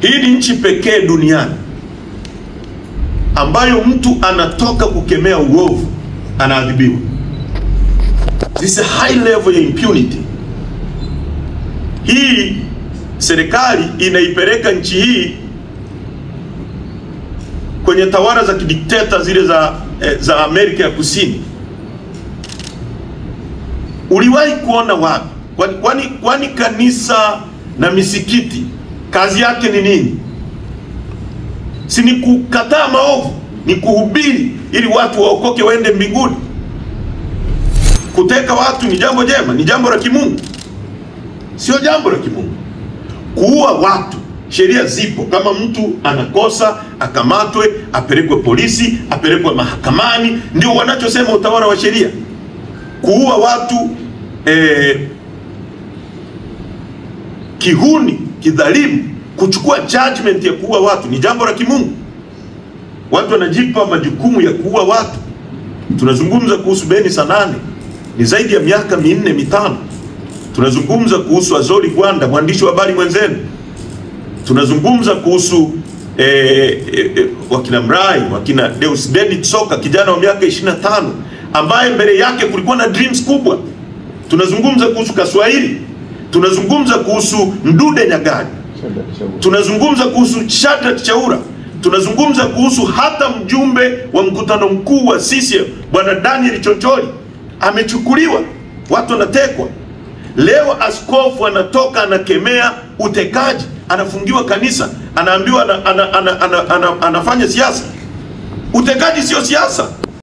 Hii ni nchi pekee duniani ambayo mtu anatoka kukemea uovu anaadhibiwa. This is a high level ya impunity. Hii serikali inaipeleka nchi hii kwenye tawala za kidikteta zile za Amerika ya Kusini. Uliwahi kuona wapi? Kwani kanisa na misikiti kazi yake ni nini? Si ni kukataa maovu, ni kuhubiri ili watu waokoke waende mbinguni. Kuteka watu ni jambo jema, ni jambo la kimungu. Sio jambo la kimungu. Kuua watu, sheria zipo. Kama mtu anakosa, akamatwe, apelekwe polisi, apelekwe mahakamani, ndio wanachosema utawala wa sheria. Kuua watu kihuni, kidhalimu, kuchukua judgment ya kuua watu ni jambo la kimungu. Watu wanajipa majukumu ya kuua watu. Tunazungumza kuhusu Beni Sanane, ni zaidi ya miaka 4-5. Tunazungumza kuhusu Azori Gwanda, mwandishi wa habari mwenzenu. Tunazungumza kuhusu wakina Mrai, wakina Deusdedit Soka, kijana wa miaka 25 ambaye mbele yake kulikuwa na dreams kubwa. Tunazungumza kuhusu Kaswahili. Tunazungumza kuhusu Mdude Nyagali. Tunazungumza kuhusu Shadrack Chaura. Tunazungumza kuhusu hata mjumbe wa mkutano mkuu wa CCM Bwana Daniel Chonchori amechukuliwa, watu wanatekwa. Leo askofu anatoka anakemea utekaji, anafungiwa kanisa, anaambiwa anafanya siasa. Utekaji sio siasa.